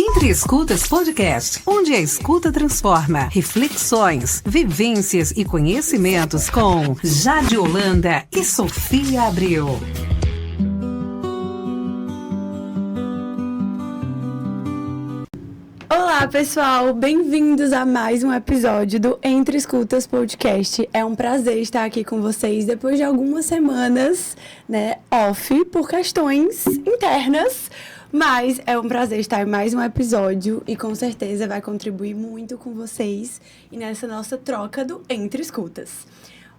Entre Escutas Podcast, onde a escuta transforma. Reflexões, vivências e conhecimentos com Jade Holanda e Sofia Abreu. Olá, pessoal! Bem-vindos a mais um episódio do Entre Escutas Podcast. É um prazer estar aqui com vocês depois de algumas semanas, off, por questões internas. Mas é um prazer estar em mais um episódio e com certeza vai contribuir muito com vocês e nessa nossa troca do Entre Escutas.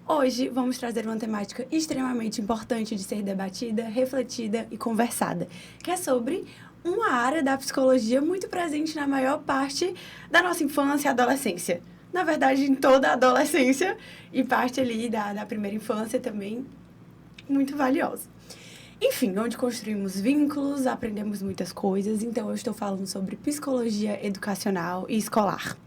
Hoje vamos trazer uma temática extremamente importante de ser debatida, refletida e conversada, que é sobre uma área da psicologia muito presente na maior parte da nossa infância e adolescência. Na verdade, em toda a adolescência e parte ali da primeira infância também, muito valiosa. Enfim, onde construímos vínculos, aprendemos muitas coisas. Então, eu estou falando sobre psicologia educacional e escolar.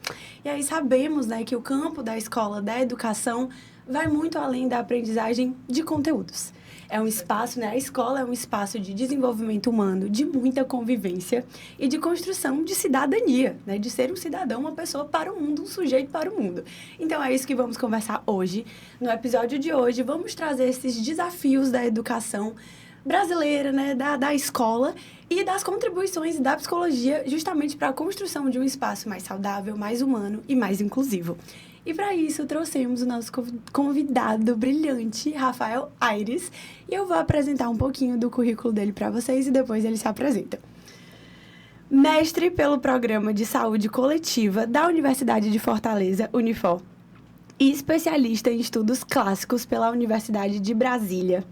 E aí sabemos, que o campo da escola, da educação, vai muito além da aprendizagem de conteúdos. É um espaço, a escola é um espaço de desenvolvimento humano, de muita convivência e de construção de cidadania, de ser um cidadão, uma pessoa para o mundo, um sujeito para o mundo. Então, é isso que vamos conversar hoje. No episódio de hoje, vamos trazer esses desafios da educação brasileira, da escola e das contribuições da psicologia justamente para a construção de um espaço mais saudável, mais humano e mais inclusivo. E para isso trouxemos o nosso convidado brilhante, Rafael Aires, e eu vou apresentar um pouquinho do currículo dele para vocês e depois ele se apresenta. Mestre pelo Programa de Saúde Coletiva da Universidade de Fortaleza, Unifor, e especialista em estudos clássicos pela Universidade de Brasília.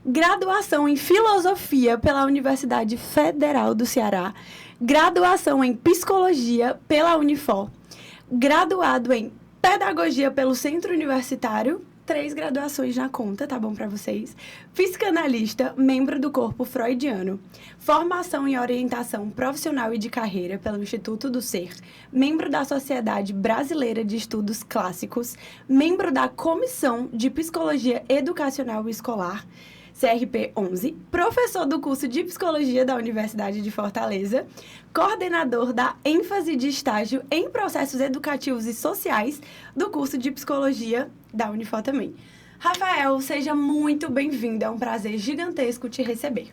Graduação em Filosofia pela Universidade Federal do Ceará, graduação em Psicologia pela Unifor, graduado em Pedagogia pelo Centro Universitário, 3 graduações na conta, tá bom para vocês? Psicanalista, membro do Corpo Freudiano, formação em Orientação Profissional e de Carreira pelo Instituto do Ser, membro da Sociedade Brasileira de Estudos Clássicos, membro da Comissão de Psicologia Educacional e Escolar, CRP 11, professor do curso de Psicologia da Universidade de Fortaleza, coordenador da ênfase de estágio em processos educativos e sociais do curso de Psicologia da Unifor também. Rafael, seja muito bem-vindo, é um prazer gigantesco te receber.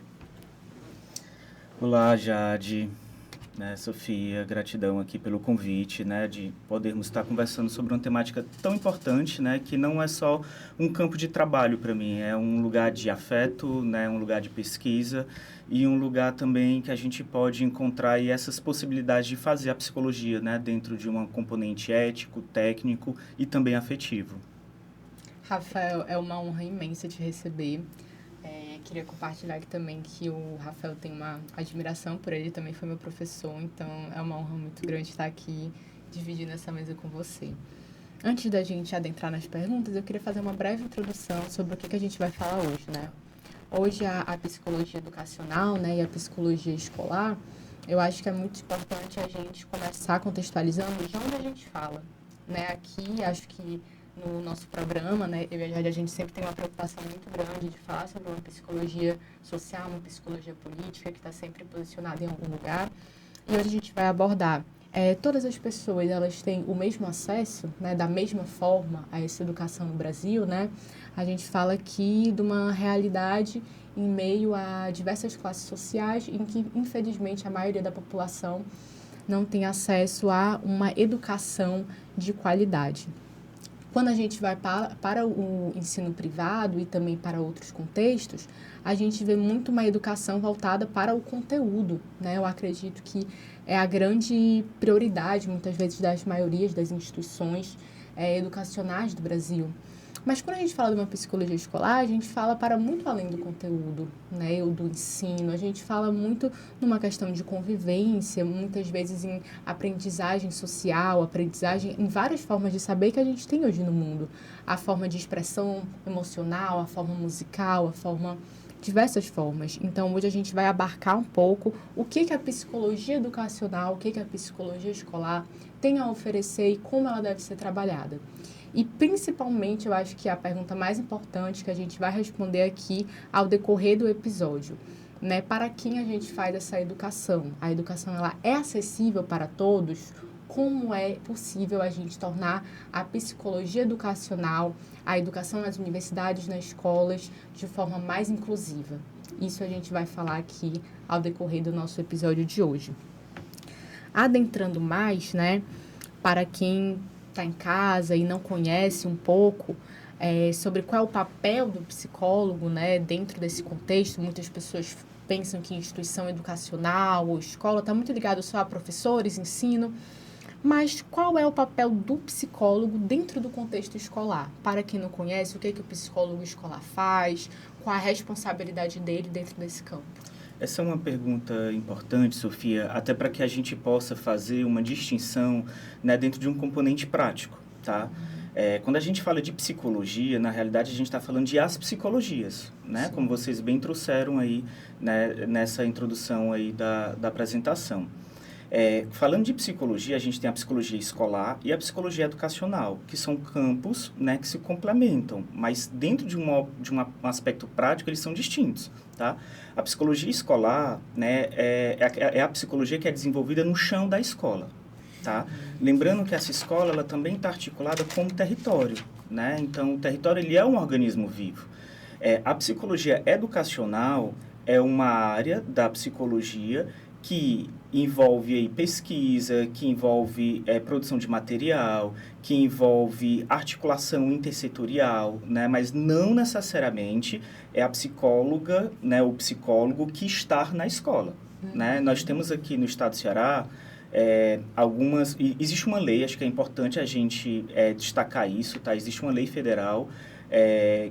Olá, Jade, Sofia, gratidão aqui pelo convite, de podermos estar conversando sobre uma temática tão importante, que não é só um campo de trabalho para mim, é um lugar de afeto, um lugar de pesquisa e um lugar também que a gente pode encontrar aí essas possibilidades de fazer a psicologia, dentro de um componente ético, técnico e também afetivo. Rafael, é uma honra imensa te receber. Queria compartilhar aqui também que o Rafael tem uma admiração por ele, também foi meu professor, então é uma honra muito grande estar aqui dividindo essa mesa com você. Antes da gente adentrar nas perguntas, eu queria fazer uma breve introdução sobre o que a gente vai falar hoje, Hoje a psicologia educacional, e a psicologia escolar, eu acho que é muito importante a gente começar contextualizando de onde a gente fala, Aqui, acho que no nosso programa, eu e a gente sempre tem uma preocupação muito grande de falar sobre uma psicologia social, uma psicologia política que está sempre posicionada em algum lugar. E hoje a gente vai abordar todas as pessoas, elas têm o mesmo acesso, da mesma forma a essa educação no Brasil, A gente fala aqui de uma realidade em meio a diversas classes sociais em que, infelizmente, a maioria da população não tem acesso a uma educação de qualidade. Quando a gente vai para o ensino privado e também para outros contextos, a gente vê muito uma educação voltada para o conteúdo, Eu acredito que é a grande prioridade, muitas vezes, das maiorias das instituições educacionais do Brasil. Mas quando a gente fala de uma psicologia escolar, a gente fala para muito além do conteúdo, do ensino. A gente fala muito numa questão de convivência, muitas vezes em aprendizagem social, aprendizagem em várias formas de saber que a gente tem hoje no mundo. A forma de expressão emocional, a forma musical, diversas formas. Então, hoje a gente vai abarcar um pouco o que a psicologia educacional, o que a psicologia escolar tem a oferecer e como ela deve ser trabalhada. E, principalmente, eu acho que a pergunta mais importante que a gente vai responder aqui ao decorrer do episódio. né, para quem a gente faz essa educação. A educação ela é acessível para todos? Como é possível a gente tornar a psicologia educacional, a educação nas universidades, nas escolas, de forma mais inclusiva? Isso a gente vai falar aqui ao decorrer do nosso episódio de hoje. Adentrando mais, né, para quem está em casa e não conhece um pouco sobre qual é o papel do psicólogo, né, dentro desse contexto. Muitas pessoas pensam que instituição educacional ou escola está muito ligado só a professores, ensino, mas qual é o papel do psicólogo dentro do contexto escolar? Para quem não conhece, o que o psicólogo escolar faz, qual a responsabilidade dele dentro desse campo? Essa é uma pergunta importante, Sofia, até para que a gente possa fazer uma distinção, né, dentro de um componente prático, tá? Quando a gente fala de psicologia, na realidade a gente está falando de as psicologias, né? Sim. Como vocês bem trouxeram aí, né, nessa introdução aí da apresentação. Falando de psicologia, a gente tem a psicologia escolar e a psicologia educacional, que são campos, né, que se complementam, mas dentro de um aspecto prático eles são distintos, tá? A psicologia escolar, né, é a psicologia que é desenvolvida no chão da escola, tá? Lembrando que essa escola ela também está articulada com o território, né? Então, o território ele é um organismo vivo. A psicologia educacional é uma área da psicologia que envolve aí pesquisa, que envolve produção de material, que envolve articulação intersetorial, né? Mas não necessariamente é a psicóloga, né, o psicólogo que está na escola, né? Nós temos aqui no estado do Ceará existe uma lei, acho que é importante a gente destacar isso, tá? Existe uma lei federal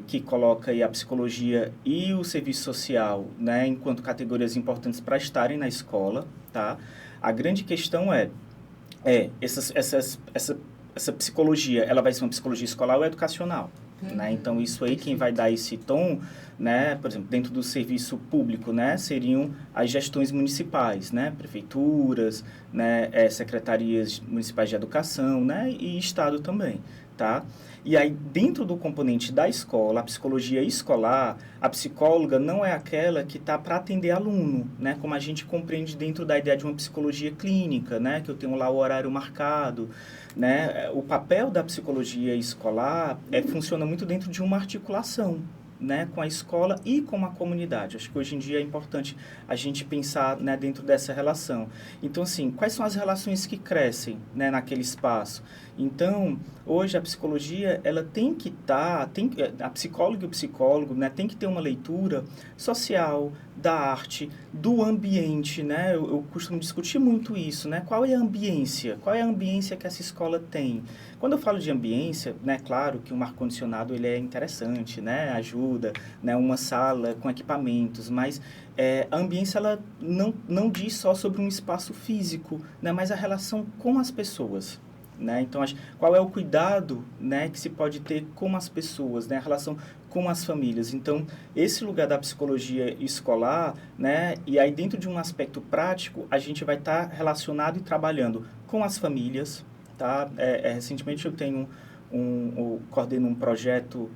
que coloca aí a psicologia e o serviço social, né, enquanto categorias importantes para estarem na escola, tá? A grande questão essa psicologia, ela vai ser uma psicologia escolar ou educacional, né? Então, isso aí, quem vai dar esse tom, né, por exemplo, dentro do serviço público, né, seriam as gestões municipais, né, prefeituras, né, secretarias municipais de educação, né, e Estado também, tá? E aí, dentro do componente da escola, a psicologia escolar, a psicóloga não é aquela que está para atender aluno, né? Como a gente compreende dentro da ideia de uma psicologia clínica, né? Que eu tenho lá o horário marcado, né? O papel da psicologia escolar funciona muito dentro de uma articulação, né, com a escola e com a comunidade. Acho que hoje em dia é importante a gente pensar, né, dentro dessa relação. Então, assim, quais são as relações que crescem, né, naquele espaço? Então, hoje a psicologia, ela tem que estar, a psicóloga e o psicólogo, né, tem que ter uma leitura social, da arte, do ambiente, né? Eu costumo discutir muito isso, né? Qual é a ambiência? Qual é a ambiência que essa escola tem? Quando eu falo de ambiência, né, claro que o ar-condicionado ele é interessante, né? Ajuda, né, uma sala com equipamentos, mas a ambiência ela não diz só sobre um espaço físico, né, mas a relação com as pessoas. Né? Então, qual é o cuidado, né, que se pode ter com as pessoas, né, a relação com as famílias. Então, esse lugar da psicologia escolar, né, e aí dentro de um aspecto prático, a gente vai estar relacionado e trabalhando com as famílias. Tá? Recentemente eu eu coordeno um projeto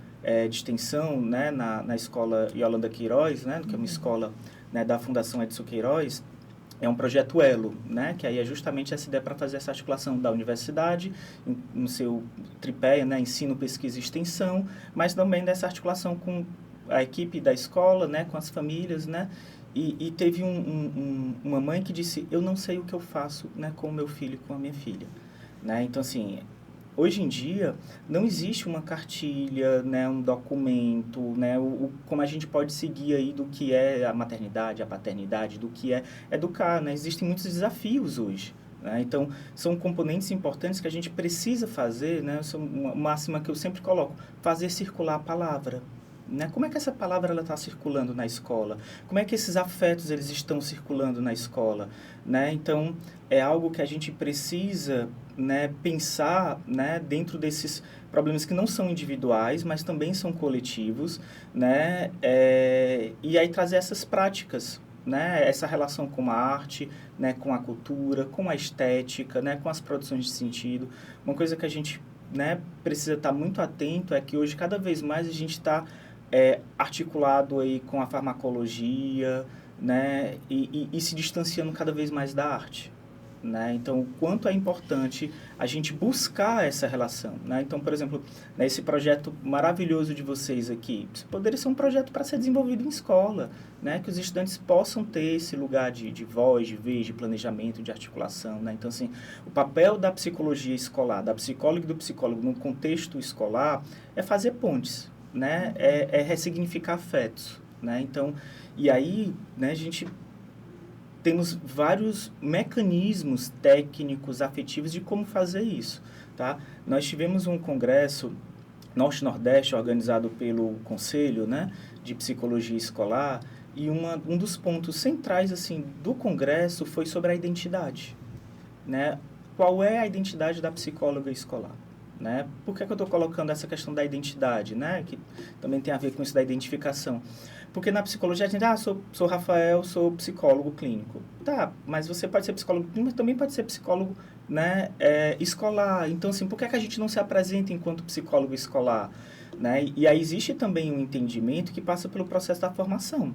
de extensão, né, na escola Yolanda Queiroz, né, que é uma escola, né, da Fundação Edson Queiroz. É um projeto ELO, né, que aí é justamente essa ideia para fazer essa articulação da universidade, no seu tripé, né, ensino, pesquisa e extensão, mas também dessa articulação com a equipe da escola, né, com as famílias, né, e teve uma mãe que disse, eu não sei o que eu faço, né, com o meu filho e com a minha filha, né, então assim, hoje em dia, não existe uma cartilha, né, um documento, né, como a gente pode seguir aí do que é a maternidade, a paternidade, do que é educar, né? Existem muitos desafios hoje, né? Então, são componentes importantes que a gente precisa fazer, né? Uma máxima que eu sempre coloco, fazer circular a palavra. Né? Como é que essa palavra está circulando na escola? Como é que esses afetos eles estão circulando na escola? Né? Então, é algo que a gente precisa, né, pensar, né, dentro desses problemas que não são individuais, mas também são coletivos, né? E aí trazer essas práticas, né? Essa relação com a arte, né, com a cultura, com a estética, né, com as produções de sentido. Uma coisa que a gente, né, precisa estar muito atento é que hoje, cada vez mais, a gente está articulado aí com a farmacologia, né, e se distanciando cada vez mais da arte. Né? Então, o quanto é importante a gente buscar essa relação. Né? Então, por exemplo, né, esse projeto maravilhoso de vocês aqui, poderia ser um projeto para ser desenvolvido em escola, né? Que os estudantes possam ter esse lugar de voz, de vez, de planejamento, de articulação. Né? Então, assim, o papel da psicologia escolar, da psicóloga e do psicólogo no contexto escolar é fazer pontes, né? É ressignificar afetos. Né? Então, e aí, né, a gente temos vários mecanismos técnicos, afetivos de como fazer isso, tá? Nós tivemos um congresso Norte-Nordeste organizado pelo Conselho, né, de Psicologia Escolar, e um dos pontos centrais assim do congresso foi sobre a identidade, né? Qual é a identidade da psicóloga escolar? Né? Por que eu estou colocando essa questão da identidade, né? Que também tem a ver com isso da identificação? Porque na psicologia a gente sou Rafael, sou psicólogo clínico. Tá, mas você pode ser psicólogo clínico, mas também pode ser psicólogo, né, escolar. Então, assim, por que a gente não se apresenta enquanto psicólogo escolar? Né? E aí existe também um entendimento que passa pelo processo da formação.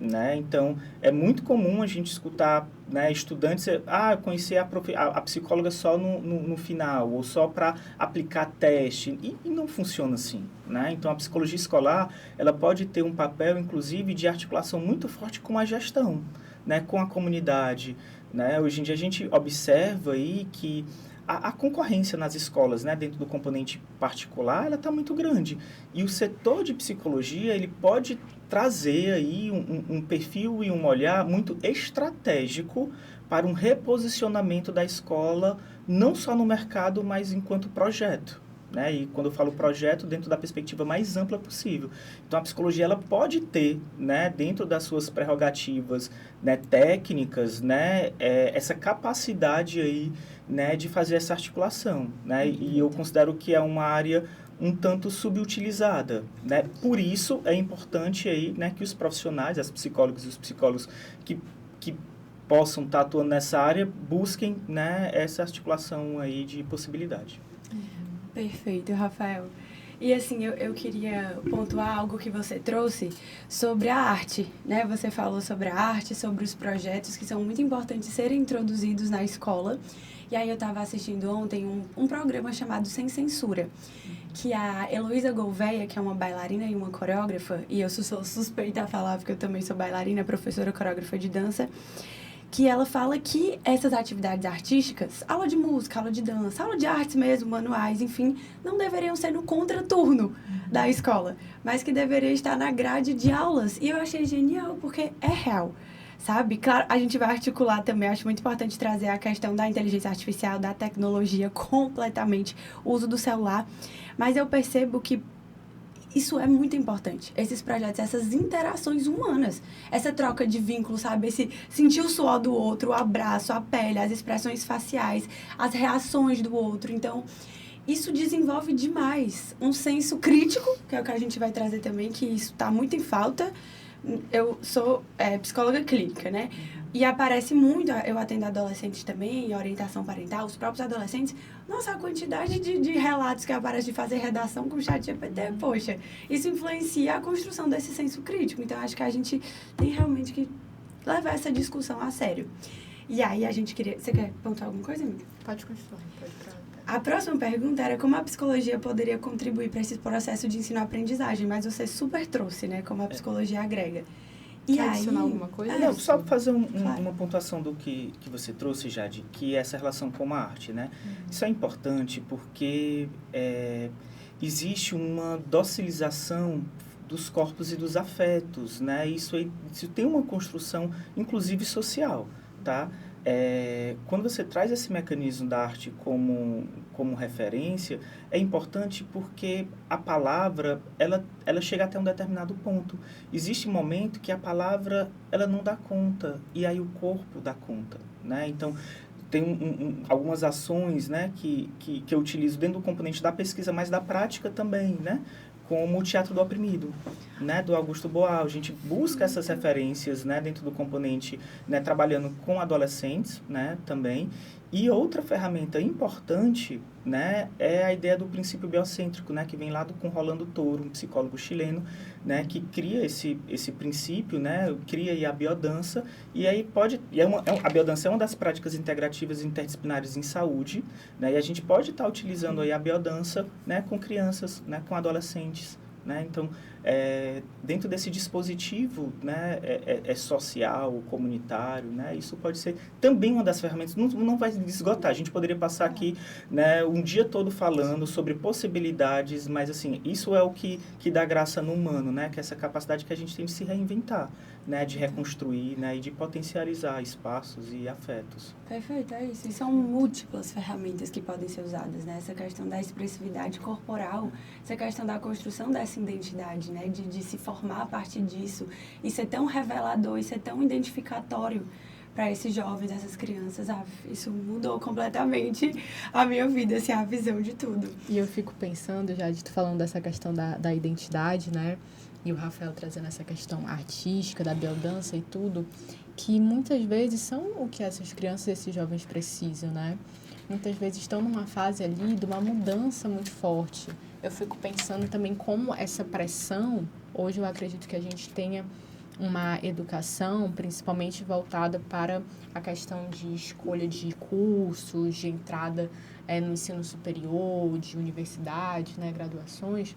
Né? Então, é muito comum a gente escutar, né, estudantes, eu conheci a psicóloga só no final, ou só para aplicar teste, e não funciona assim. Né? Então, a psicologia escolar, ela pode ter um papel, inclusive, de articulação muito forte com a gestão, né, com a comunidade. Né? Hoje em dia, a gente observa aí que a concorrência nas escolas, né, dentro do componente particular, ela está muito grande. E o setor de psicologia, ele pode trazer aí um perfil e um olhar muito estratégico para um reposicionamento da escola, não só no mercado, mas enquanto projeto. Né? E quando eu falo projeto, dentro da perspectiva mais ampla possível. Então, a psicologia ela pode ter, né, dentro das suas prerrogativas, né, técnicas, né, essa capacidade aí, né, de fazer essa articulação. Né? E eu considero que é uma área um tanto subutilizada. Né? Por isso, é importante aí, né, que os profissionais, as psicólogas e os psicólogos que possam estar atuando nessa área, busquem, né, essa articulação aí de possibilidade. Perfeito, Rafael. E assim, eu queria pontuar algo que você trouxe sobre a arte, né? Você falou sobre a arte, sobre os projetos que são muito importantes serem introduzidos na escola. E aí eu estava assistindo ontem um programa chamado Sem Censura, que a Heloísa Gouveia, que é uma bailarina e uma coreógrafa, e eu sou suspeita a falar porque eu também sou bailarina, professora coreógrafa de dança, que ela fala que essas atividades artísticas, aula de música, aula de dança, aula de artes mesmo, manuais, enfim, não deveriam ser no contraturno da escola, mas que deveria estar na grade de aulas. E eu achei genial, porque é real, sabe? Claro, a gente vai articular também, acho muito importante trazer a questão da inteligência artificial, da tecnologia, completamente, o uso do celular, mas eu percebo que isso é muito importante, esses projetos, essas interações humanas, essa troca de vínculo, sabe? Esse sentir o suor do outro, o abraço, a pele, as expressões faciais, as reações do outro. Então, isso desenvolve demais um senso crítico, que é o que a gente vai trazer também, que isso está muito em falta. Eu sou psicóloga clínica, né? E aparece muito, eu atendo adolescentes também, orientação parental, os próprios adolescentes. Nossa, a quantidade de relatos que aparece de fazer redação com o ChatGPT, poxa, isso influencia a construção desse senso crítico. Então, acho que a gente tem realmente que levar essa discussão a sério. E aí, a gente queria... Você quer pontuar alguma coisa, amiga? Pode continuar, pode trazer. A próxima pergunta era como a psicologia poderia contribuir para esse processo de ensino-aprendizagem, mas você super trouxe, né, como a psicologia agrega. E quer aí, adicionar alguma coisa? Não, só fazer Claro. uma pontuação do que você trouxe, Jade, que é essa relação com a arte, né? Isso é importante porque existe uma docilização dos corpos e dos afetos, né? Isso tem uma construção, inclusive, social, tá? Quando você traz esse mecanismo da arte como referência, é importante porque a palavra, ela chega até um determinado ponto. Existe um momento que a palavra, ela não dá conta, e aí o corpo dá conta, né? Então, tem algumas ações, né, que eu utilizo dentro do componente da pesquisa, mas da prática também, né? Como o Teatro do Oprimido, né, do Augusto Boal. A gente busca essas referências, né, dentro do componente, né, trabalhando com adolescentes, né, também, E outra ferramenta importante, né, é a ideia do princípio biocêntrico, né, que vem lá com Rolando Toro, um psicólogo chileno, né, que cria esse princípio, né, cria aí a biodança, e aí a biodança é uma das práticas integrativas interdisciplinares em saúde, né, e a gente pode estar utilizando aí a biodança, né, com crianças, né, com adolescentes, né, então, dentro desse dispositivo, né, social, comunitário, né, isso pode ser também uma das ferramentas, não vai esgotar, a gente poderia passar aqui, né, um dia todo falando sobre possibilidades, mas assim, isso é o que dá graça no humano, né, que é essa capacidade que a gente tem de se reinventar, né, de reconstruir, né, e de potencializar espaços e afetos. Perfeito, é isso. E são múltiplas ferramentas que podem ser usadas, né? Essa questão da expressividade corporal, essa questão da construção dessa identidade, né? De se formar a partir disso e ser tão revelador e ser tão identificatório para esses jovens, essas crianças. Isso mudou completamente a minha vida, assim, a visão de tudo. E eu fico pensando, já de tu falando dessa questão da identidade, né? E o Rafael trazendo essa questão artística, da biodança e tudo, que muitas vezes são o que essas crianças e esses jovens precisam, né? Muitas vezes estão numa fase ali de uma mudança muito forte. Eu fico pensando também como essa pressão, hoje eu acredito que a gente tenha uma educação principalmente voltada para a questão de escolha de cursos, de entrada no ensino superior, de universidade, né, graduações.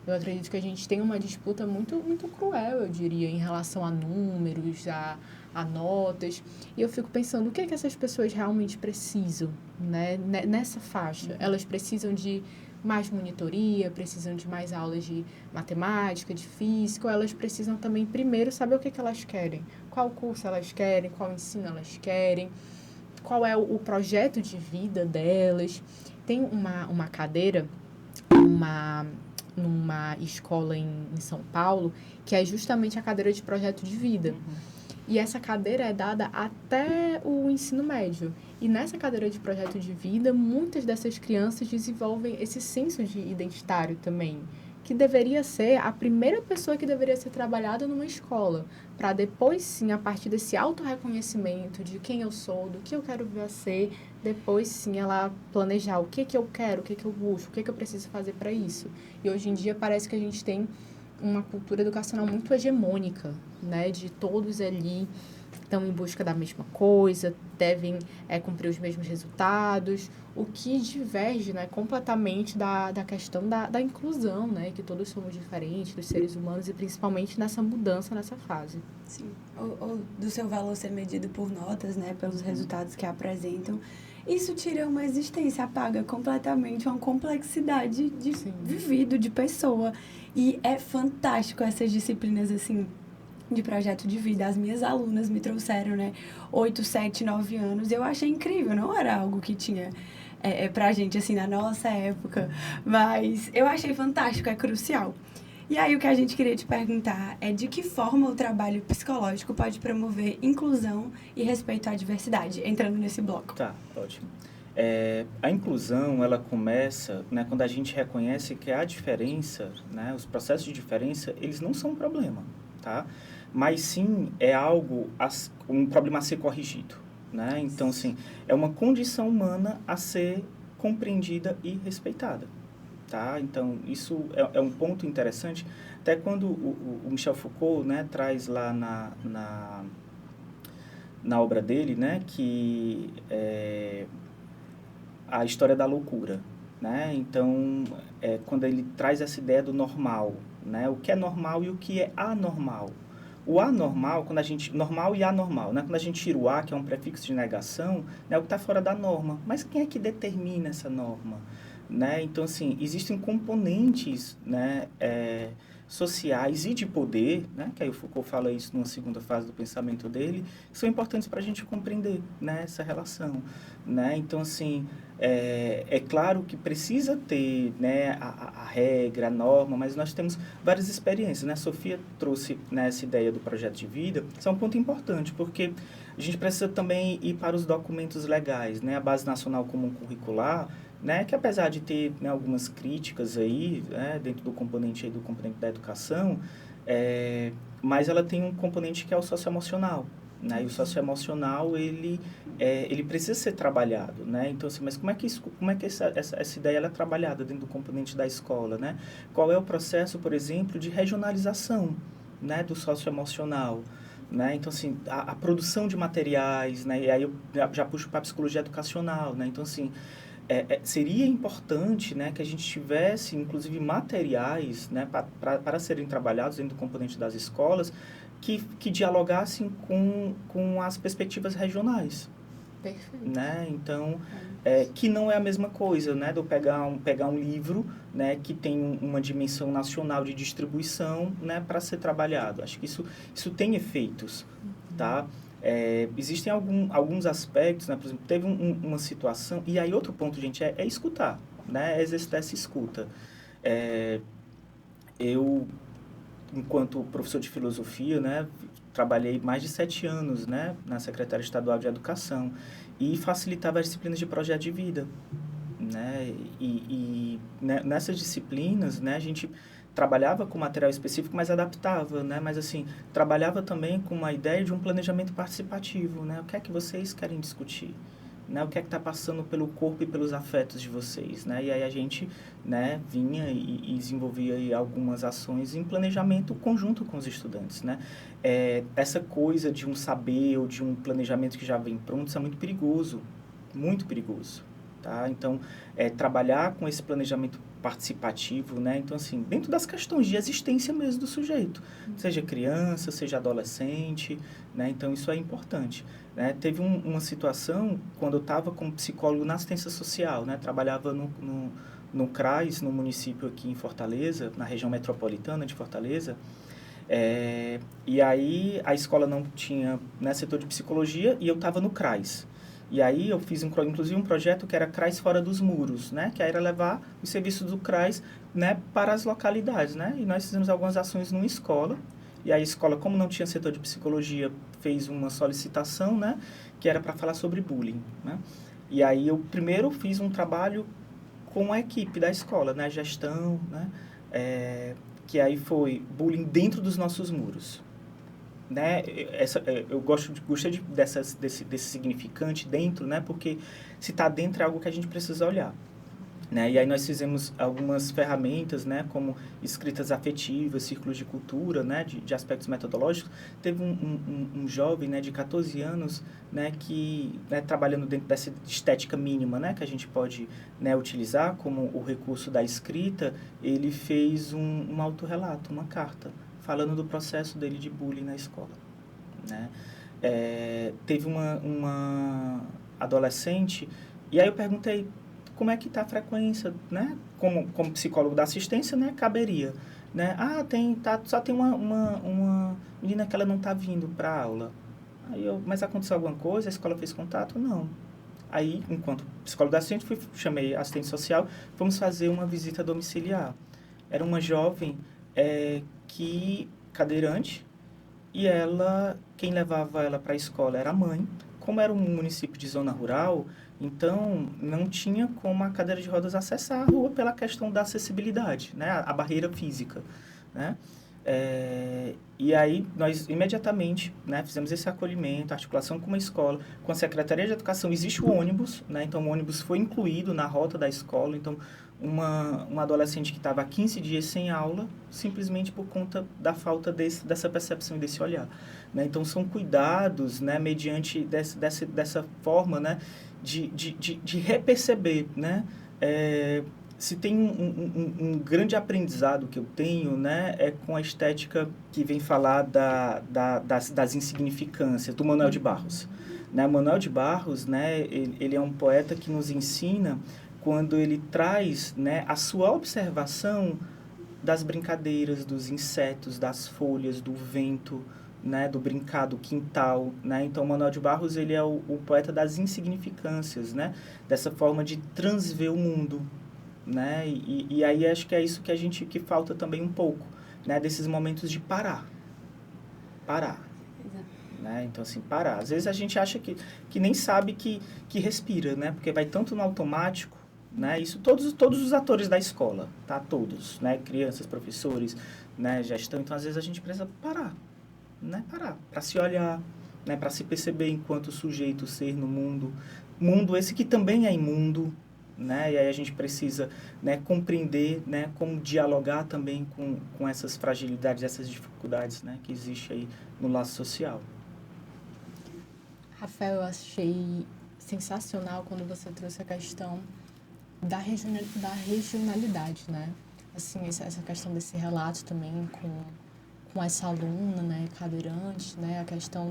Eu acredito que a gente tem uma disputa muito, muito cruel, eu diria, em relação a números, a notas. E eu fico pensando, o que é que essas pessoas realmente precisam, né, nessa faixa? Elas precisam de mais monitoria, precisam de mais aulas de matemática, de física, ou elas precisam também, primeiro, saber o que é que elas querem. Qual curso elas querem, qual ensino elas querem, qual é o projeto de vida delas. Tem uma cadeira, numa escola em São Paulo, que é justamente a cadeira de projeto de vida. E essa cadeira é dada até o ensino médio. E nessa cadeira de projeto de vida, muitas dessas crianças desenvolvem esse senso de identitário também, que deveria ser a primeira pessoa que deveria ser trabalhada numa escola, para depois sim, a partir desse autorreconhecimento de quem eu sou, do que eu quero vir a ser, depois sim ela planejar o que eu quero, o que eu busco, o que eu preciso fazer para isso. E hoje em dia parece que a gente tem uma cultura educacional muito hegemônica, né, de todos ali estão em busca da mesma coisa, devem cumprir os mesmos resultados, o que diverge, né, completamente da questão da inclusão, né, que todos somos diferentes, dos seres humanos, e principalmente nessa mudança, nessa fase. Sim, ou do seu valor ser medido por notas, né, pelos resultados que apresentam. Isso tira uma existência, apaga completamente uma complexidade de vivido, de pessoa. E é fantástico essas disciplinas, assim, de projeto de vida. As minhas alunas me trouxeram, né, 8, 7, 9 anos. Eu achei incrível, não era algo que tinha pra gente, assim, na nossa época. Mas eu achei fantástico, é crucial. E aí o que a gente queria te perguntar é de que forma o trabalho psicológico pode promover inclusão e respeito à diversidade, entrando nesse bloco. Tá, ótimo. A inclusão, ela começa, né, quando a gente reconhece que a diferença, né, os processos de diferença, eles não são um problema, tá? Mas sim é um problema a ser corrigido, né? Então, assim, é uma condição humana a ser compreendida e respeitada. Tá? Então, isso é um ponto interessante, até quando o Michel Foucault, né, traz lá na obra dele, né, que é a história da loucura. Né? Então, quando ele traz essa ideia do normal, né, o que é normal e o que é anormal. O anormal, normal e anormal, né? Quando a gente tira o a, que é um prefixo de negação, é o que está fora da norma. Mas quem é que determina essa norma? Né? Então, assim, existem componentes, né, sociais e de poder, né, que aí o Foucault fala isso numa segunda fase do pensamento dele, que são importantes para a gente compreender, né, essa relação. Né? Então, assim, é claro que precisa ter, né, a regra, a norma, mas nós temos várias experiências. Né? A Sofia trouxe, né, essa ideia do projeto de vida, isso é um ponto importante, porque a gente precisa também ir para os documentos legais, né? A Base Nacional Comum Curricular, né, que apesar de ter, né, algumas críticas aí, né, dentro do componente da educação, mas ela tem um componente que é o socioemocional, né? E o socioemocional, ele precisa ser trabalhado, né? Então, assim, mas como é que essa ideia ela é trabalhada dentro do componente da escola, né? Qual é o processo, por exemplo, de regionalização, né, do socioemocional, né? Então, assim, a produção de materiais, né? E aí eu já puxo para a psicologia educacional, né? Então, assim, seria importante, né, que a gente tivesse, inclusive, materiais, né, para serem trabalhados dentro do componente das escolas que dialogassem com as perspectivas regionais. Perfeito. Né? Então, que não é a mesma coisa, né, de eu pegar um livro, né, que tem uma dimensão nacional de distribuição, né, para ser trabalhado. Acho que isso tem efeitos, tá? Existem alguns aspectos, né, por exemplo, teve uma situação, e aí outro ponto, gente, é escutar, né, é exercitar essa escuta. Eu, enquanto professor de filosofia, né, trabalhei mais de 7 anos, né, na Secretaria Estadual de Educação e facilitava as disciplinas de projeto de vida, né, né, nessas disciplinas, né, a gente trabalhava com material específico, mas adaptava, né, mas assim, trabalhava também com uma ideia de um planejamento participativo, né, o que é que vocês querem discutir? Né, o que é que está passando pelo corpo e pelos afetos de vocês, né? E aí a gente, né, vinha e desenvolvia aí algumas ações em planejamento conjunto com os estudantes, né? Essa coisa de um saber ou de um planejamento que já vem pronto, isso é muito perigoso, tá? Então, trabalhar com esse planejamento participativo, né? Então, assim, dentro das questões de existência mesmo do sujeito, seja criança, seja adolescente, né? Então, isso é importante, né? Teve uma situação, quando eu estava como psicólogo na assistência social, né? Trabalhava no CRAS, no município aqui em Fortaleza, na região metropolitana de Fortaleza, e aí a escola não tinha, né, setor de psicologia e eu estava no CRAS. E aí eu fiz, inclusive, um projeto que era CRAS Fora dos Muros, né? Que era levar os serviços do CRAS, né, para as localidades, né? E nós fizemos algumas ações numa escola. E a escola, como não tinha setor de psicologia, fez uma solicitação, né? Que era para falar sobre bullying, né? E aí eu primeiro fiz um trabalho com a equipe da escola, né? Gestão, né? Que aí foi bullying dentro dos nossos muros. Né? Eu gostei desse significante dentro, né? Porque se está dentro é algo que a gente precisa olhar, né? E aí nós fizemos algumas ferramentas, né? Como escritas afetivas, círculos de cultura, né? De aspectos metodológicos. Teve um jovem, né, de 14 anos, né, que, né, trabalhando dentro dessa estética mínima, né, que a gente pode, né, utilizar como o recurso da escrita, ele fez um autorrelato, uma carta, falando do processo dele de bullying na escola, né? Teve uma adolescente, e aí eu perguntei como é que está a frequência, né? Como psicólogo da assistência, né? Caberia, né? Só tem uma menina que ela não está vindo para a aula. Mas aconteceu alguma coisa? A escola fez contato? Não. Aí, enquanto psicólogo da assistente, chamei a assistente social, fomos fazer uma visita domiciliar. Era uma jovem cadeirante, e quem levava ela para a escola era a mãe. Como era um município de zona rural, então não tinha como a cadeira de rodas acessar a rua pela questão da acessibilidade, né? A barreira física, né? E aí nós imediatamente, né, fizemos esse acolhimento, articulação com uma escola, com a Secretaria de Educação. Existe o ônibus, né? Então o ônibus foi incluído na rota da escola. Então uma adolescente que estava há 15 dias sem aula, simplesmente por conta da falta dessa percepção e desse olhar, né? Então são cuidados, né, mediante dessa forma, né, de reperceber, né? Se tem um grande aprendizado que eu tenho, né, é com a estética que vem falar das insignificâncias, do Manuel de Barros. Né? Manuel de Barros, né, ele é um poeta que nos ensina quando ele traz, né, a sua observação das brincadeiras, dos insetos, das folhas, do vento, né, do brincar, do quintal, né? Então, Manuel de Barros, ele é o poeta das insignificâncias, né? Dessa forma de transver o mundo, né? E aí acho que é isso que falta também um pouco, né? Desses momentos de parar, né? Então, assim, parar. Às vezes a gente acha que nem sabe que respira, né? Porque vai tanto no automático, né? Isso todos os atores da escola, tá? Todos, né? Crianças, professores, né? Gestão. Então, às vezes a gente precisa parar, né? Parar para se olhar, né, para se perceber enquanto sujeito, ser no mundo, mundo esse que também é imundo, né, e aí a gente precisa, né, compreender, né, como dialogar também com essas fragilidades, essas dificuldades, né, que existe aí no laço social. Rafael, eu achei sensacional quando você trouxe a questão da regionalidade, né? Assim, essa questão desse relato também com essa aluna, né, cadeirante, né, a questão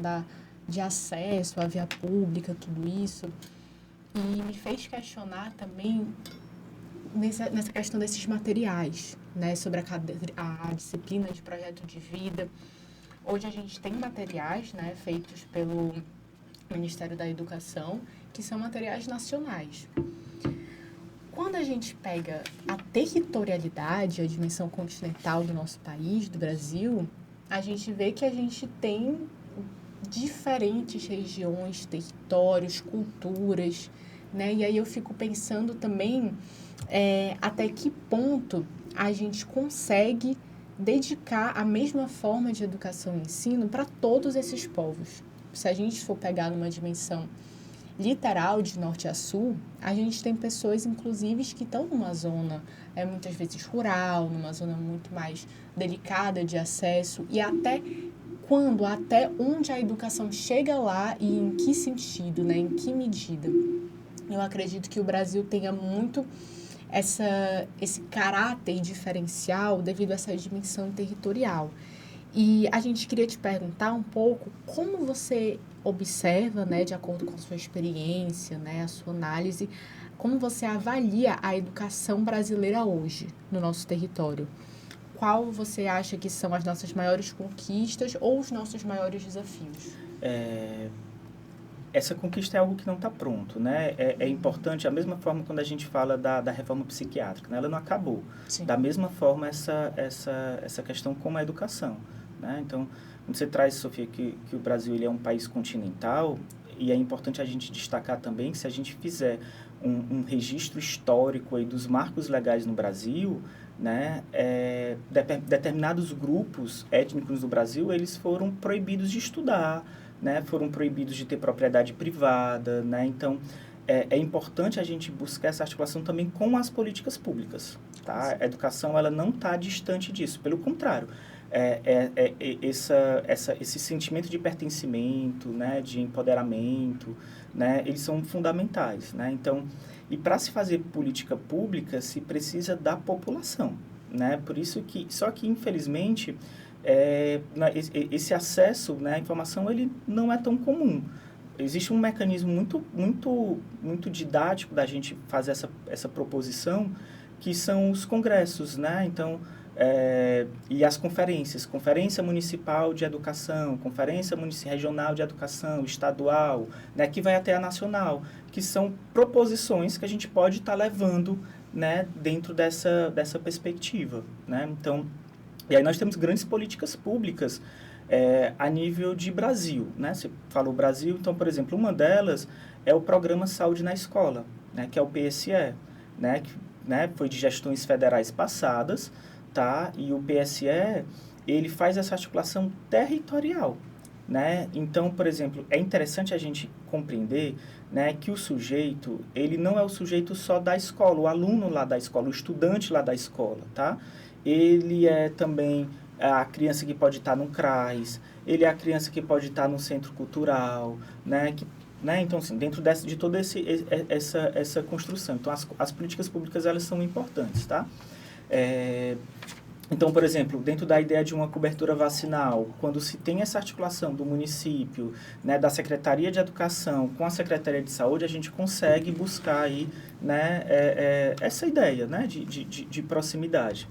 de acesso à via pública, tudo isso. E me fez questionar também nessa questão desses materiais, né, sobre a disciplina de projeto de vida. Hoje a gente tem materiais, né, feitos pelo Ministério da Educação, que são materiais nacionais. Quando a gente pega a territorialidade, a dimensão continental do nosso país, do Brasil, a gente vê que a gente tem diferentes regiões, territórios, culturas, né? E aí eu fico pensando também até que ponto a gente consegue dedicar a mesma forma de educação e ensino para todos esses povos. Se a gente for pegar numa dimensão literal, de norte a sul, a gente tem pessoas, inclusive, que estão numa zona, muitas vezes rural, numa zona muito mais delicada de acesso, e até onde a educação chega lá e em que sentido, né, em que medida. Eu acredito que o Brasil tenha muito esse caráter diferencial devido a essa dimensão territorial. E a gente queria te perguntar um pouco como você observa, né, de acordo com a sua experiência, né, a sua análise, como você avalia a educação brasileira hoje no nosso território. Qual você acha que são as nossas maiores conquistas ou os nossos maiores desafios? Essa conquista é algo que não está pronto, né? É importante, a mesma forma quando a gente fala da reforma psiquiátrica, né? Ela não acabou. Sim. Da mesma forma essa questão com a educação, né? Então, quando você traz, Sofia, que o Brasil ele é um país continental, e é importante a gente destacar também que se a gente fizer um registro histórico aí dos marcos legais no Brasil, né, determinados grupos étnicos do Brasil, eles foram proibidos de estudar, né, foram proibidos de ter propriedade privada, né, então é importante a gente buscar essa articulação também com as políticas públicas, tá? A educação ela não está distante disso, pelo contrário, esse sentimento de pertencimento, né, de empoderamento, né, eles são fundamentais, né, então, e para se fazer política pública se precisa da população, né, por isso que, só que infelizmente esse acesso, né, à informação ele não é tão comum. Existe um mecanismo muito didático da gente fazer essa proposição, que são os congressos, né? Então, e as conferências, Conferência Municipal de Educação, Conferência Regional de Educação, estadual, né? Que vai até a nacional, que são proposições que a gente pode estar levando, né? Dentro dessa perspectiva, né? Então, e aí nós temos grandes políticas públicas a nível de Brasil, né? Você falou Brasil, então, por exemplo, uma delas é o Programa Saúde na Escola, né? Que é o PSE, né? Que, né, foi de gestões federais passadas, tá? E o PSE, ele faz essa articulação territorial, né? Então, por exemplo, é interessante a gente compreender, né, que o sujeito, ele não é o sujeito só da escola, o aluno lá da escola, o estudante lá da escola, tá? Ele é também a criança que pode estar no CRAS, ele é a criança que pode estar no centro cultural, né? Então, assim, dentro de toda essa construção. Então, as políticas públicas, elas são importantes, tá? Então, por exemplo, dentro da ideia de uma cobertura vacinal, quando se tem essa articulação do município, né, da Secretaria de Educação com a Secretaria de Saúde, a gente consegue buscar aí, né, essa ideia, né, de proximidade.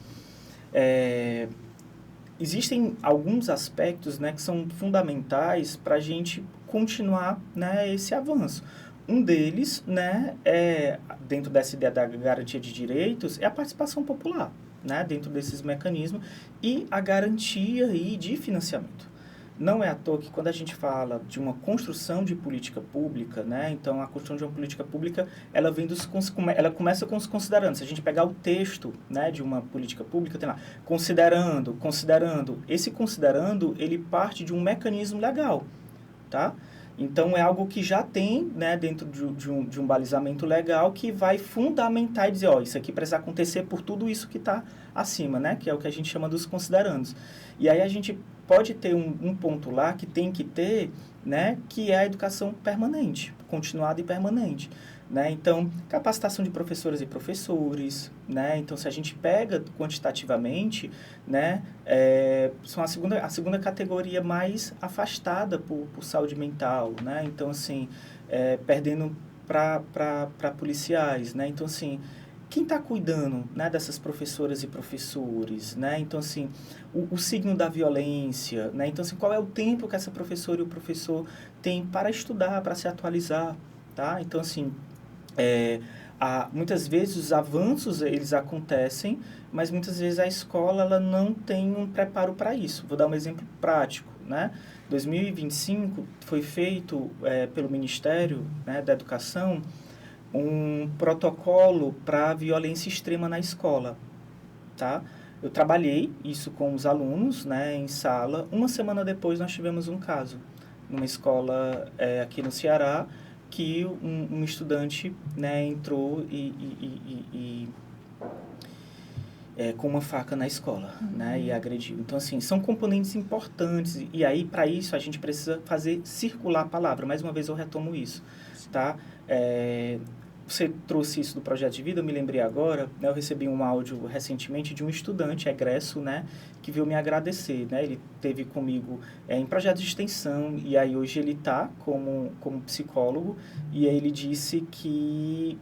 Existem alguns aspectos, né, que são fundamentais para a gente continuar, né, esse avanço. Um deles, né, dentro dessa ideia da garantia de direitos, é a participação popular, né, dentro desses mecanismos, e a garantia aí de financiamento. Não é à toa que quando a gente fala de uma construção de política pública, né, então a construção de uma política pública, ela ela começa com os considerandos. Se a gente pegar o texto, né, de uma política pública, tem lá, considerando. Esse considerando, ele parte de um mecanismo legal, tá? Então, é algo que já tem, né, dentro de um balizamento legal que vai fundamentar e dizer, ó, isso aqui precisa acontecer por tudo isso que está acima, né, que é o que a gente chama dos considerandos. E aí a gente pode ter um ponto lá que tem que ter, né, que é a educação permanente, continuada e permanente. Né? Então, capacitação de professoras e professores, né? Então, se a gente pega quantitativamente, né, são a segunda categoria mais afastada por saúde mental, né? Então, assim, perdendo para policiais, né? Então, assim, quem está cuidando, né, dessas professoras e professores, né? Então, assim, o signo da violência, né? Então, assim, qual é o tempo que essa professora e o professor têm para estudar, para se atualizar, tá? Então, assim, muitas vezes os avanços eles acontecem, mas muitas vezes a escola ela não tem um preparo para isso. Vou dar um exemplo prático, né? 2025 foi feito pelo Ministério, né, da Educação um protocolo para violência extrema na escola, tá? Eu trabalhei isso com os alunos, né, em sala. Uma semana depois nós tivemos um caso numa escola aqui no Ceará, que um estudante, né, entrou com uma faca na escola, né, e agrediu. Então, assim, são componentes importantes. E aí, para isso, a gente precisa fazer circular a palavra. Mais uma vez, eu retomo isso, tá? Você trouxe isso do projeto de vida, eu me lembrei agora, né, eu recebi um áudio recentemente de um estudante egresso, né, que veio me agradecer, né, ele esteve comigo em projeto de extensão e aí hoje ele está como psicólogo e aí ele disse que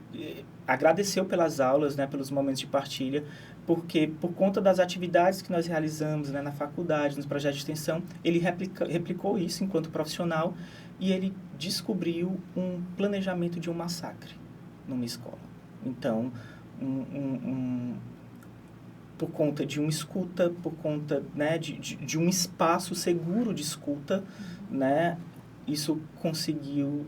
agradeceu pelas aulas, né, pelos momentos de partilha, porque por conta das atividades que nós realizamos, né, na faculdade, nos projetos de extensão, ele replicou isso enquanto profissional e ele descobriu um planejamento de um massacre numa escola. Então, por conta de uma escuta, por conta, né, de um espaço seguro de escuta, né, isso conseguiu,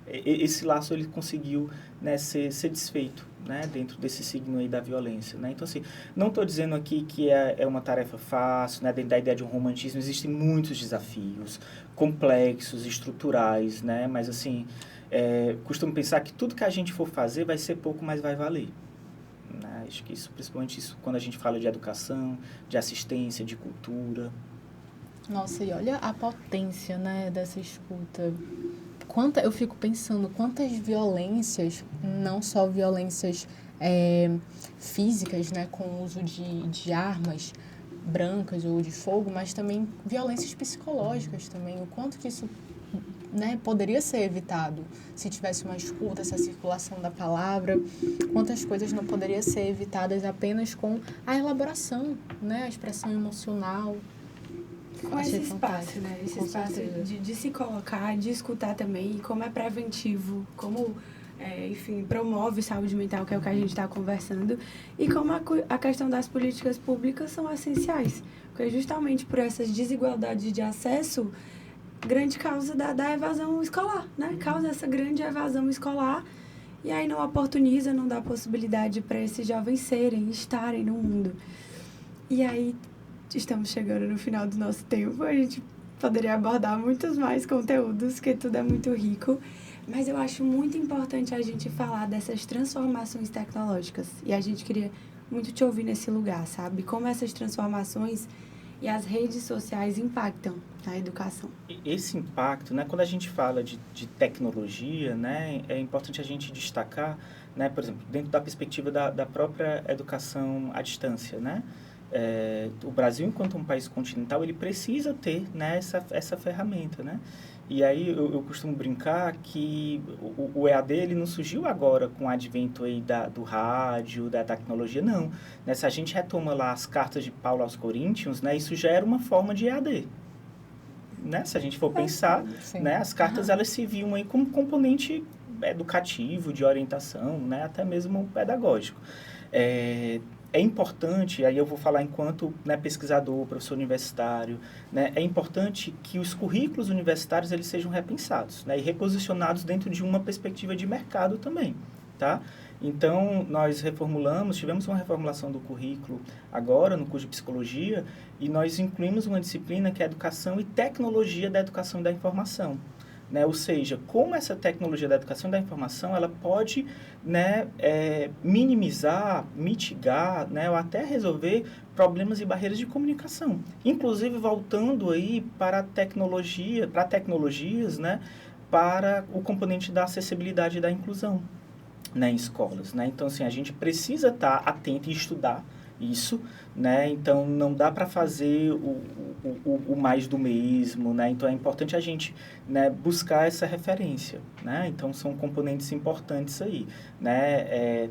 esse laço ele conseguiu, né, ser desfeito, né, dentro desse signo aí da violência, né? Então, assim, não estou dizendo aqui que é uma tarefa fácil, né, dentro da ideia de um romantismo, existem muitos desafios complexos, estruturais, né, mas, assim, costumo pensar que tudo que a gente for fazer vai ser pouco, mas vai valer. Né? Acho que isso, principalmente isso, quando a gente fala de educação, de assistência, de cultura. Nossa, e olha a potência, né, dessa escuta. Eu fico pensando quantas violências, não só violências físicas, né, com o uso de armas brancas ou de fogo, mas também violências psicológicas também. O quanto que isso, né, poderia ser evitado se tivesse uma escuta, essa circulação da palavra, quantas coisas não poderiam ser evitadas apenas com a elaboração, né, a expressão emocional. Com esse espaço, né? Esse espaço de se colocar, de escutar também, e como é preventivo, como, enfim, promove saúde mental, que é o que a gente está conversando, e como a questão das políticas públicas são essenciais, porque justamente por essas desigualdades de acesso, grande causa da evasão escolar, né? Causa essa grande evasão escolar, e aí não oportuniza, não dá possibilidade para esses jovens estarem no mundo. E aí, estamos chegando no final do nosso tempo, a gente poderia abordar muitos mais conteúdos, porque tudo é muito rico, mas eu acho muito importante a gente falar dessas transformações tecnológicas, e a gente queria muito te ouvir nesse lugar, sabe? Como essas transformações e as redes sociais impactam na educação. Esse impacto, né, quando a gente fala de tecnologia, né, é importante a gente destacar, né, por exemplo, dentro da perspectiva da própria educação à distância, né? O Brasil, enquanto um país continental, ele precisa ter, né, essa ferramenta, né? E aí eu costumo brincar que o EAD ele não surgiu agora com o advento aí do rádio, da tecnologia, não. Né? Se a gente retoma lá as cartas de Paulo aos Coríntios, né, isso já era uma forma de EAD. Né? Se a gente for pensar, né, as cartas elas se viam aí como componente educativo, de orientação, né, até mesmo pedagógico. É importante, aí eu vou falar enquanto, né, pesquisador, professor universitário, né, é importante que os currículos universitários eles sejam repensados, né, e reposicionados dentro de uma perspectiva de mercado também. tá? Então, nós tivemos uma reformulação do currículo agora, no curso de Psicologia, e nós incluímos uma disciplina que é Educação e Tecnologia da Educação e da Informação. Né? Ou seja, como essa tecnologia da educação e da informação, ela pode, né, minimizar, mitigar, né, ou até resolver problemas e barreiras de comunicação. Inclusive, voltando aí para a tecnologia, para tecnologias, né, para o componente da acessibilidade e da inclusão, né, em escolas. Né? Então, assim, a gente precisa estar atento e estudar isso, né? Então, não dá para fazer o mais do mesmo, né? Então, é importante a gente, né, buscar essa referência, né? Então, são componentes importantes aí, né?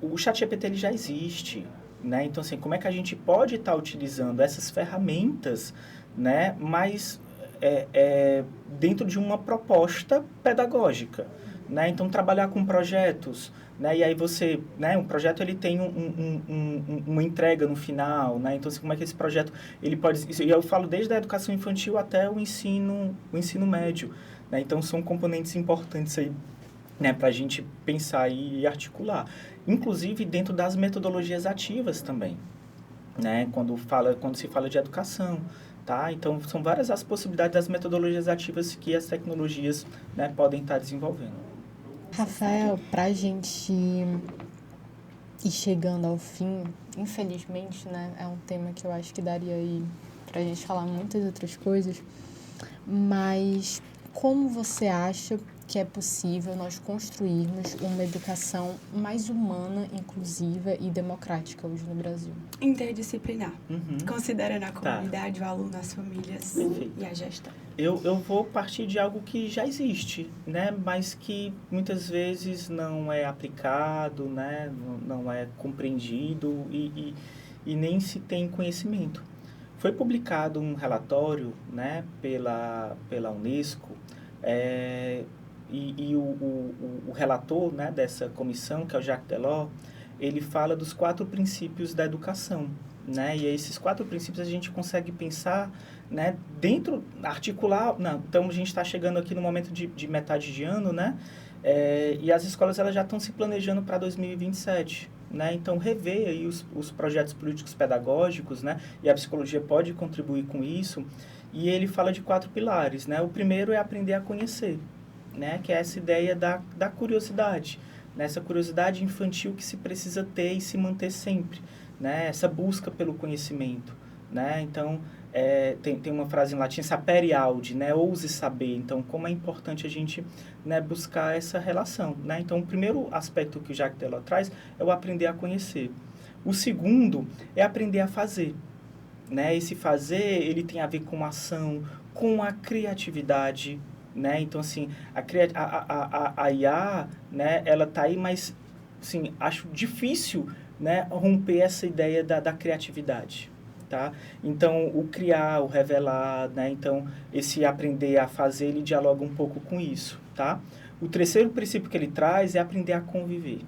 O ChatGPT, ele já existe, né? Então, assim, como é que a gente pode estar utilizando essas ferramentas, né? Mas dentro de uma proposta pedagógica, né? Então, trabalhar com projetos, né? E aí você, né? Um projeto, ele tem uma entrega no final, né? Então, assim, como é que esse projeto, ele pode... E eu falo desde a educação infantil até o ensino médio, né? Então, são componentes importantes aí, né? Para a gente pensar e articular. Inclusive, dentro das metodologias ativas também, né? Quando se fala de educação, tá? Então, são várias as possibilidades das metodologias ativas que as tecnologias, né, podem estar desenvolvendo. Rafael, para a gente ir chegando ao fim, infelizmente, né, é um tema que eu acho que daria aí para a gente falar muitas outras coisas, mas como você acha que é possível nós construirmos uma educação mais humana, inclusiva e democrática hoje no Brasil? Interdisciplinar. Considerando a comunidade, o aluno, as famílias. Perfeito. E a gestão. Eu vou partir de algo que já existe, né? Mas que muitas vezes não é aplicado, né? Não é compreendido e nem se tem conhecimento. Foi publicado um relatório, né, pela Unesco, e o relator, né, dessa comissão, que é o Jacques Delors, ele fala dos 4 princípios da educação, né? E esses 4 princípios a gente consegue pensar, né, articular... Não, então, a gente está chegando aqui no momento de metade de ano, né? E as escolas, elas já estão se planejando para 2027, né? Então, rever aí os projetos políticos pedagógicos, né? E a psicologia pode contribuir com isso. E ele fala de 4 pilares, né? O primeiro é aprender a conhecer, né? Que é essa ideia da curiosidade, né? Essa curiosidade infantil que se precisa ter e se manter sempre, né? Essa busca pelo conhecimento, né? Então, tem uma frase em latim, sapere aude, né? Ouse saber. Então, como é importante a gente, né, buscar essa relação, né? Então, o primeiro aspecto que o Jacques Delors traz é o aprender a conhecer. O segundo é aprender a fazer, né? Esse fazer, ele tem a ver com a ação, com a criatividade, né? Então, assim, a IA, né, ela tá aí, mas, assim, acho difícil, né, romper essa ideia da criatividade, tá? Então, o criar, o revelar, né? Então, esse aprender a fazer, ele dialoga um pouco com isso, tá? O terceiro princípio que ele traz é aprender a conviver.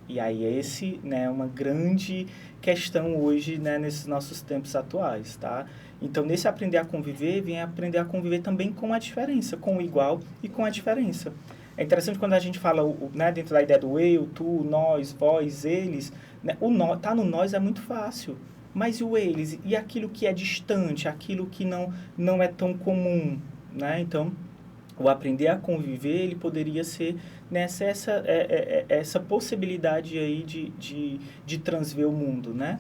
E aí, esse, né, é uma grande questão hoje, né, nesses nossos tempos atuais, tá? Então, nesse aprender a conviver, vem aprender a conviver também com a diferença, com o igual e com a diferença. É interessante quando a gente fala, né, dentro da ideia do eu, tu, nós, vós, eles, né, tá no nós é muito fácil, mas e o eles? E aquilo que é distante, aquilo que não é tão comum, né? Então, o aprender a conviver, ele poderia ser nessa essa possibilidade aí de transver o mundo, né?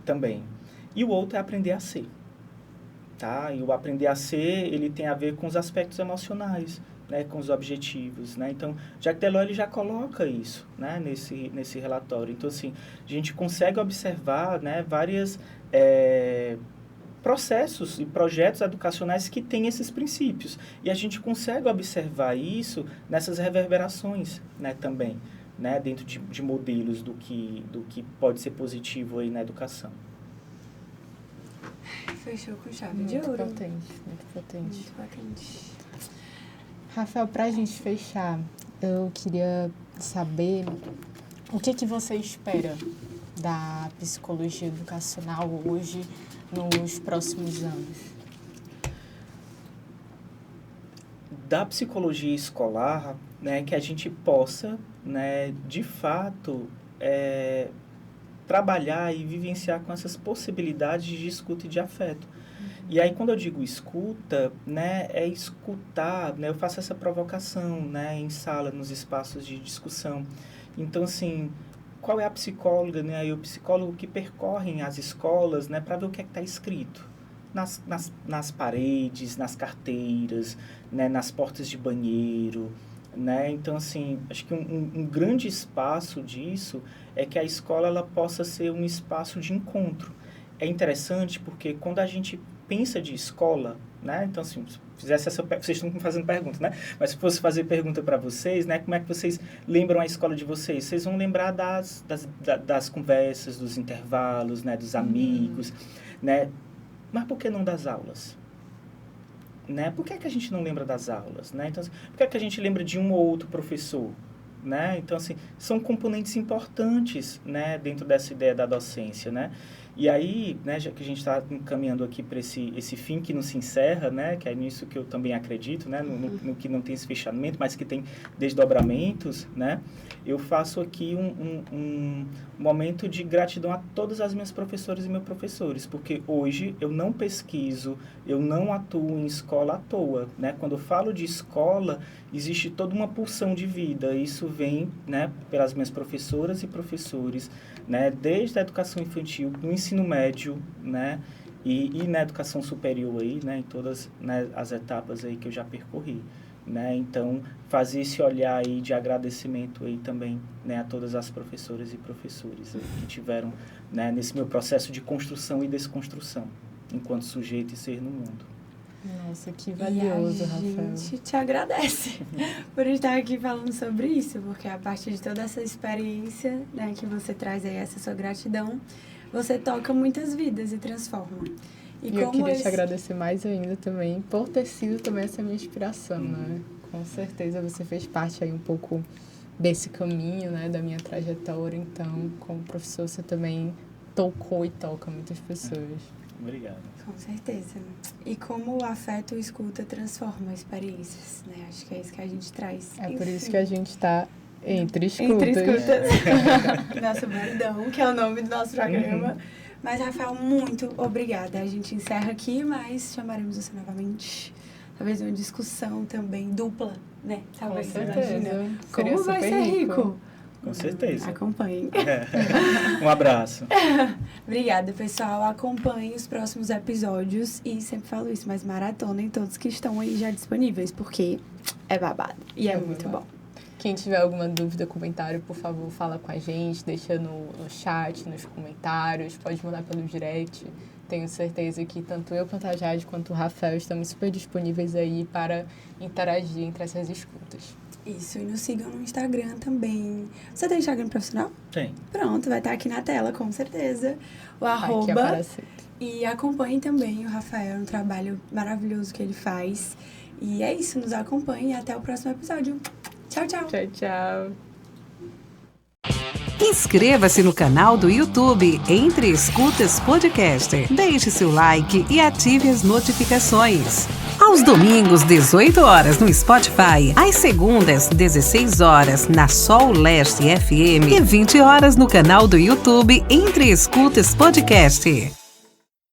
Também. E o outro é aprender a ser, tá? E o aprender a ser, ele tem a ver com os aspectos emocionais, né? Com os objetivos, né? Então, Jacques Delors, ele já coloca isso, né? Nesse relatório. Então, assim, a gente consegue observar, né, várias... processos e projetos educacionais que têm esses princípios. E a gente consegue observar isso nessas reverberações, né, também, né, dentro de modelos do que pode ser positivo aí na educação. Fechou com chave Muito de ouro. potente, muito potente. Muito potente. Rafael, para a gente fechar, eu queria saber o que você espera da psicologia educacional hoje, nos próximos anos. da psicologia escolar, né, que a gente possa, né, de fato, trabalhar e vivenciar com essas possibilidades de escuta e de afeto. E aí, quando eu digo escuta, né, é escutar, né, eu faço essa provocação, né, em sala, nos espaços de discussão. Então, assim, qual é a psicóloga, né, e o psicólogo que percorrem as escolas, né, para ver o que é que está escrito nas paredes, nas carteiras, né, nas portas de banheiro, né? Então, assim, acho que um grande espaço disso é que a escola ela possa ser um espaço de encontro. É interessante porque quando a gente pensa de escola, né? Então, assim, se fizesse vocês estão me fazendo pergunta, né? Mas se fosse fazer pergunta para vocês, né? Como é que vocês lembram a escola de vocês? Vocês vão lembrar das conversas, dos intervalos, né? Dos amigos, né? Mas por que não das aulas? Né? Por que é que a gente não lembra das aulas? Né? Então, por que é que a gente lembra de um ou outro professor? Né? Então, assim, são componentes importantes, né, dentro dessa ideia da docência, né? E aí, né, já que a gente está caminhando aqui para esse fim que não se encerra, né, que é nisso que eu também acredito, né, no que não tem esse fechamento, mas que tem desdobramentos, né, eu faço aqui um momento de gratidão a todas as minhas professoras e meus professores, porque hoje eu não pesquiso, eu não atuo em escola à toa, né? Quando eu falo de escola, existe toda uma pulsão de vida, isso vem, né, pelas minhas professoras e professores, né, desde a educação infantil, no ensino médio, né, e na educação superior aí, né, em todas, né, as etapas aí que eu já percorri, né? Então, fazer esse olhar aí de agradecimento aí também, né, a todas as professoras e professores aí que tiveram, né, nesse meu processo de construção e desconstrução, enquanto sujeito e ser no mundo. Nossa, que valioso, Rafael. A gente te agradece por estar aqui falando sobre isso, porque a partir de toda essa experiência, né, que você traz aí, essa sua gratidão, você toca muitas vidas e transforma. E eu queria te agradecer mais ainda também por ter sido também essa minha inspiração, né? Com certeza você fez parte aí um pouco desse caminho, né, da minha trajetória. Então, como professor, você também tocou e toca muitas pessoas. Obrigado. Com certeza. E como o afeto e escuta transforma experiências, né? Acho que é isso que a gente traz. É por isso que a gente está entre escutas. Entre escutas. Nosso Bordão, que é o nome do nosso programa. Mas, Rafael, muito obrigada. A gente encerra aqui, mas chamaremos você novamente. Talvez uma discussão também dupla, né? Com certeza. Como vai ser rico? Com certeza. Acompanhem. Um abraço. Obrigada, pessoal. Acompanhem os próximos episódios. E sempre falo isso, mas maratonem todos que estão aí já disponíveis, porque é babado. E é muito bom. Quem tiver alguma dúvida, comentário, por favor, fala com a gente, deixa no chat, nos comentários, pode mandar pelo direct. Tenho certeza que tanto eu quanto a Jade, quanto o Rafael, estamos super disponíveis aí para interagir entre essas escutas. Isso, e nos sigam no Instagram também. Você tem Instagram profissional? Tem. Pronto, vai estar aqui na tela, com certeza. O Aqui @. E acompanhem também o Rafael, um trabalho maravilhoso que ele faz. E é isso, nos acompanhem e até o próximo episódio. Tchau, tchau. Tchau, tchau. Inscreva-se no canal do YouTube Entre Escutas Podcast. Deixe seu like e ative as notificações. Aos domingos, 18 horas no Spotify. Às segundas, 16 horas na Sol Leste FM. E 20 horas no canal do YouTube Entre Escutas Podcast.